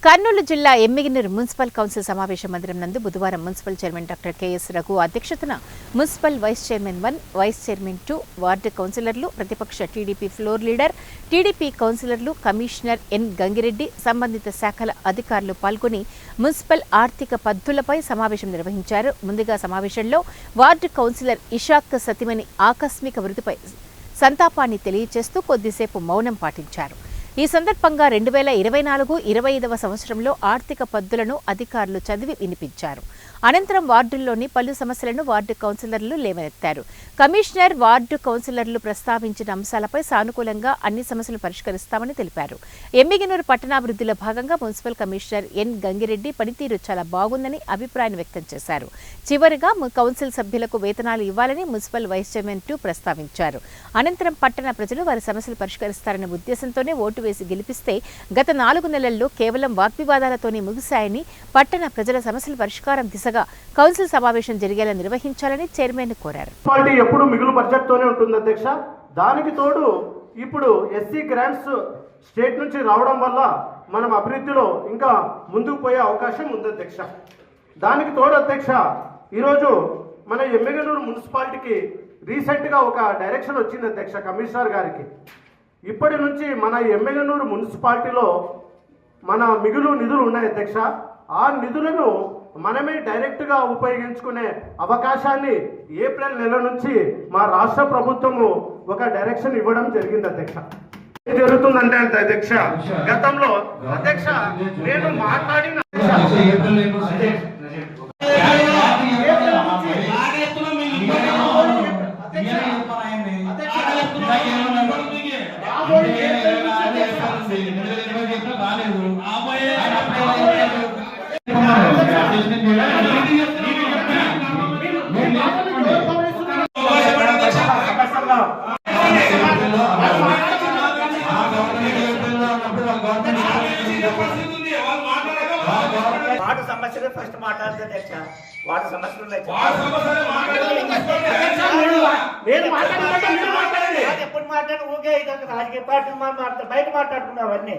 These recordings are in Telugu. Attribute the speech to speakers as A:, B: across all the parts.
A: కర్నూలు జిల్లా ఎమ్మిగనూరు మున్సిపల్ కౌన్సిల్ సమావేశ మందిరం నందు బుధవారం municipal chairman doctor KS Raghu అధ్యక్షతన municipal vice chairman 1, vice chairman 2, ward కౌన్సిలర్లు, ప్రతిపక్ష టీడీపీ ఫ్లోర్ లీడర్, టీడీపీ కౌన్సిలర్లు, కమిషనర్ ఎన్ గంగిరెడ్డి, సంబంధిత శాఖల అధికారులు పాల్గొని మున్సిపల్ ఆర్థిక పద్ధతులపై సమావేశం నిర్వహించారు. ముందుగా సమావేశంలో వార్డు కౌన్సిలర్ ఇషాక్ సతిమణి ఆకస్మిక మృతిపై సంతాపాన్ని తెలియజేస్తూ కొద్దిసేపు మౌనం పాటించారు. ఈ సందర్భంగా 2024-25వ సంవత్సరంలో ఆర్థిక పద్ధతులను అధికారులు చదివి వినిపించారు. అనంతరం వార్డుల్లోని పలు సమస్యలను వార్డు కౌన్సిలర్లు లేవనెత్తారు. కమిషనర్, వార్డు కౌన్సిలర్లు ప్రస్తావించిన అంశాలపై సానుకూలంగా అన్ని సమస్యలు పరిష్కరిస్తామని తెలిపారు. ఎమ్మిగనూరు పట్టణాభివృద్ధిలో భాగంగా మున్సిపల్ కమిషనర్ ఎన్ గంగిరెడ్డి పనితీరు చాలా బాగుందని అభిప్రాయం వ్యక్తం చేశారు. చివరిగా కౌన్సిల్ సభ్యులకు వేతనాలు ఇవ్వాలని మున్సిపల్ వైస్ చైర్మన్ 2 ప్రస్తావించారు. అనంతరం పట్టణ ప్రజలు వారి సమస్యలు పరిష్కరిస్తారనే ఉద్దేశంతోనే ఓటు వేసి గెలిపిస్తే గత 4 నెలల్లో కేవలం వాగ్వివాదాలతోనే ముగిశాయని, పట్టణ ప్రజల సమస్యల పరిష్కారం దిశగా కౌన్సిల్ సమావేశం జరిగేలా నిర్వహించాలని చైర్మన్ కోరారు.
B: ఎప్పుడు మిగులు బడ్జెట్ తోనే ఉంటుంది అధ్యక్ష. దానికి తోడు ఇప్పుడు ఎస్సీ గ్రాంట్స్ స్టేట్ నుంచి రావడం వల్ల మనం అభివృద్ధిలో ఇంకా ముందుకు పోయే అవకాశం ఉంది అధ్యక్ష. దానికి తోడు అధ్యక్ష, ఈరోజు మన ఎమ్మిగనూరు మున్సిపాలిటీకి రీసెంట్గా ఒక డైరెక్షన్ వచ్చింది అధ్యక్ష కమిషనర్ గారికి. ఇప్పటి నుంచి మన ఎమ్మిగనూరు మున్సిపాలిటీలో మన మిగులు నిధులు ఉన్నాయి అధ్యక్ష. ఆ నిధులను మనమే డైరెక్ట్గా ఉపయోగించుకునే అవకాశాన్ని ఏప్రిల్ నెల నుంచి మా రాష్ట్ర ప్రభుత్వము ఒక డైరెక్షన్ ఇవ్వడం జరిగింది అధ్యక్ష. ఏం జరుగుతుందంటే అధ్యక్ష, గతంలో అధ్యక్ష నేను మాట్లాడిన
C: వార్డు సమస్యలు ఫస్ట్ మాట్లాడితే అధ్యక్ష, వార్డు సమస్యలు ఎప్పుడు మాట్లాడి ఊకే ఇదొక రాజకీయ పార్టీలు మాట్లాడతారు, బయట మాట్లాడుతున్నాం అవన్నీ.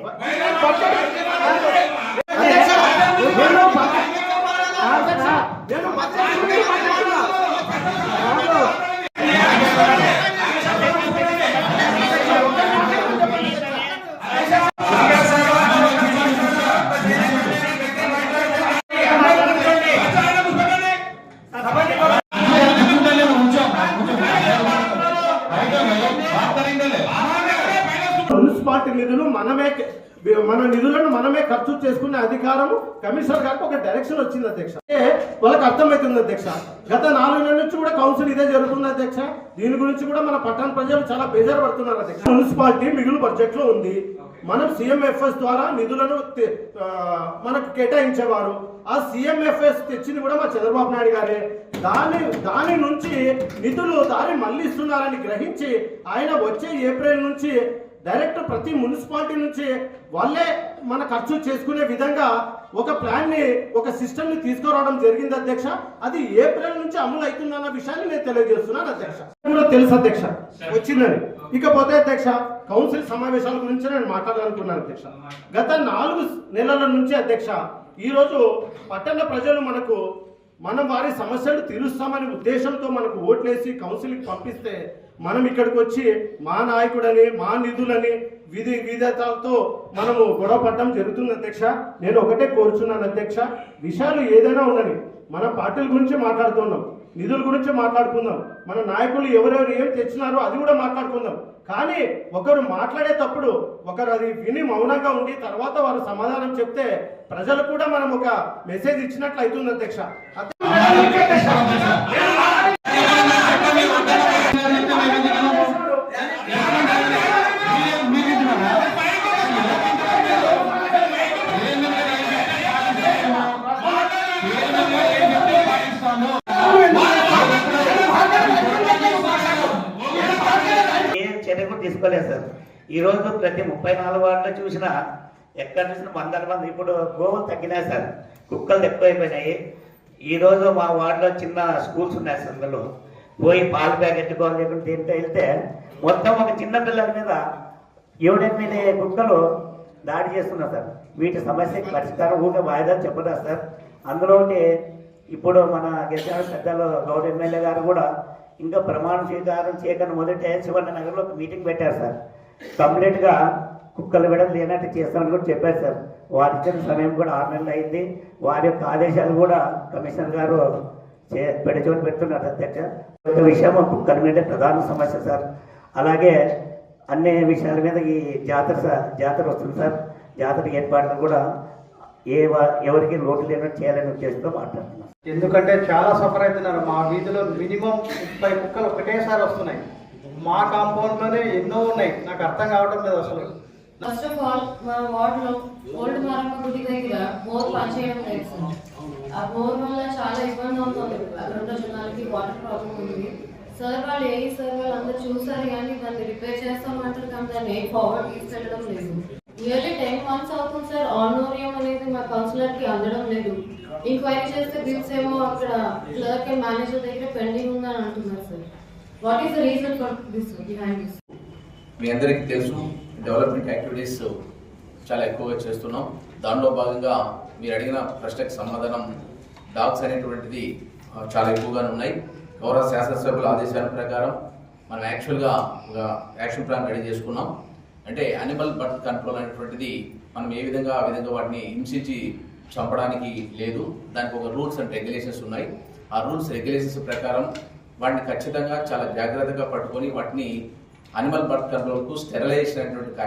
B: మున్సిపాలిటీ నిధులు మన నిధులను మనమే ఖర్చు చేసుకునే అధికారము కమిషనర్ గారికి ఒక డైరెక్షన్ వచ్చింది అధ్యక్ష. వాళ్ళకి అర్థమవుతుంది అధ్యక్ష. గత 4 నెలల నుంచి కూడా కౌన్సిల్ ఇదే జరుగుతుంది అధ్యక్ష. దీని గురించి కూడా మన పట్టణ ప్రజలు చాలా బేజారు పడుతున్నారు అధ్యక్ష. మున్సిపాలిటీ మిగులు బడ్జెట్ లో ఉంది. మనం CMFS ద్వారా నిధులను మనకు కేటాయించేవారు. ఆ CMFS తెచ్చింది కూడా మా చంద్రబాబు నాయుడు గారే. దాని నుంచి నిధులు దాన్ని మళ్లిస్తున్నారని గ్రహించి ఆయన వచ్చే ఏప్రిల్ నుంచి డైరెక్ట్ ప్రతి మున్సిపాలిటీ నుంచి వాళ్ళే మన ఖర్చు చేసుకునే విధంగా ఒక ప్లాన్ ని, ఒక సిస్టమ్ ని తీసుకురావడం జరిగింది అధ్యక్ష. అది ఏప్రిల్ నుంచి అమలు అవుతుందన్న విషయాన్ని నేను తెలియజేస్తున్నాను అధ్యక్ష. కూడా తెలుసు అధ్యక్ష వచ్చిందని. ఇకపోతే అధ్యక్ష, కౌన్సిల్ సమావేశాల గురించి నేను మాట్లాడాలనుకున్నాను అధ్యక్ష. గత 4 నెలల నుంచి అధ్యక్ష, ఈరోజు పట్టణ ప్రజలు మనం వారి సమస్యలు తీరుస్తామనే ఉద్దేశంతో మనకు ఓట్లేసి కౌన్సిల్కి పంపిస్తే మనం ఇక్కడికి వచ్చి మా నాయకుడని, మా నిధులని విధేతలతో మనము గొడవ పడడం జరుగుతుంది అధ్యక్ష. నేను ఒకటే కోరుచున్నాను అధ్యక్ష, విషయాలు ఏదైనా ఉండని మన పార్టీల గురించి మాట్లాడుతున్నాం, నిధుల గురించి మాట్లాడుకుందాం, మన నాయకులు ఎవరెవరు ఏం తెచ్చినారో అది కూడా మాట్లాడుకుందాం. కానీ ఒకరు మాట్లాడేటప్పుడు ఒకరు అది విని మౌనంగా ఉండి తర్వాత వారు సమాధానం చెప్తే ప్రజలు కూడా మనం ఒక మెసేజ్ ఇచ్చినట్లు అవుతుంది అధ్యక్ష.
C: తీసుకోలేదు సార్. ఈరోజు ప్రతి 34 వార్డులో చూసినా ఎక్కడ చూసినా 100 మంది. ఇప్పుడు గోవులు తగ్గినాయి సార్, కుక్కలు ఎక్కువైపోయినాయి. ఈరోజు మా వార్డులో చిన్న స్కూల్స్ ఉన్నాయి సార్. అందులో పోయి పాలు ప్యాకెట్ ఎట్టుకోవాలి దీంతో వెళ్తే మొత్తం ఒక చిన్న పిల్లల మీద 7-8 కుక్కలు దాడి చేస్తున్నారు సార్. వీటి సమస్యకి పరిష్కారం ఊరికే వాయిదాలు చెప్పదా సార్. అందులో ఇప్పుడు మన గెలిచిన పెద్దలు గౌరవ ఎమ్మెల్యే గారు కూడా ఇంకా ప్రమాణ స్వీకారం చేయకుండా మొదట శివన్న నగర్లో ఒక మీటింగ్ పెట్టారు సార్. కంప్లీట్గా కుక్కలు విడత లేనట్టు చేస్తామని కూడా చెప్పారు సార్. వారి ఇచ్చిన సమయం కూడా 6 నెలలు అయింది. వారి యొక్క ఆదేశాలు కూడా కమిషనర్ గారు చోటు పెడుతున్నారు అధ్యక్ష. ఒక విషయం కుక్కల మీద ప్రధాన సమస్య సార్. అలాగే అన్ని విషయాల మీద ఈ జాతర వస్తుంది సార్. జాతర ఏర్పాట్లు కూడా ఎవరికి లోటు లేనట్టు చేయాలని ఉద్దేశంతో మాట్లాడుతున్నాం.
D: ఎందుకంటే చాలా సఫర్ అవుతున్నారు. మా వీధిలో మినిమం 30 కుక్కలు ఒకటేసారి వస్తున్నాయి. మా కాంపౌండ్లోనే ఎన్నో ఉన్నాయి. నాకు అర్థం కావడం లేదు అసలు.
E: ఫస్ట్ ఆఫ్ ఆల్ మా వార్డులో ఓల్డ్ మారమ్మ గుడి దగ్గర బోర్ పనిచేయడం లేదు సార్. ఆ బోర్ వల్ల చాలా ఇబ్బంది అవుతుంది. అక్కడ ఉన్న జనాలకి వాటర్ ప్రాబ్లం ఉంది సార్. వాళ్ళు సార్ వాళ్ళు అందరూ చూసారు కానీ దాన్ని రిపేర్ చేస్తామంటారు కానీ దాన్ని ఫార్వర్డ్ తీసుకెళ్ళడం లేదు. నియర్లీ 10 months అవుతుంది సార్. ఆనోరియం అనేది మా కౌన్సిలర్కి అందడం లేదు. ఎంక్వైరీ చేస్తే బిల్స్ ఏమో అక్కడ క్లర్క్ అండ్ మేనేజర్ దగ్గర పెండింగ్ ఉందని అంటున్నారు sir. What is the reason for this behind this?
F: మీ అందరికీ తెలుసు, డెవలప్మెంట్ యాక్టివిటీస్ చాలా ఎక్కువగా చేస్తున్నాం. దానిలో భాగంగా మీరు అడిగిన ప్రశ్నకు సమాధానం డాగ్స్ అనేటువంటిది చాలా ఎక్కువగానే ఉన్నాయి. గౌరవ శాసనసభ్యుల ఆదేశాల ప్రకారం మనం యాక్చువల్గా ఒక యాక్షన్ ప్లాన్ రెడీ చేసుకున్నాం. అంటే యానిమల్ బర్త్ కంట్రోల్ అనేటువంటిది మనం ఏ విధంగా ఆ విధంగా వాటిని హింసించి చంపడానికి లేదు. దానికి ఒక రూల్స్ అండ్ రెగ్యులేషన్స్ ఉన్నాయి. ఆ రూల్స్ రెగ్యులేషన్స్ ప్రకారం వాటిని ఖచ్చితంగా చాలా జాగ్రత్తగా పట్టుకొని వాటిని యానిమల్ బర్త్ కంట్రోల్కు స్టెరిలైజేషన్ అనేటువంటి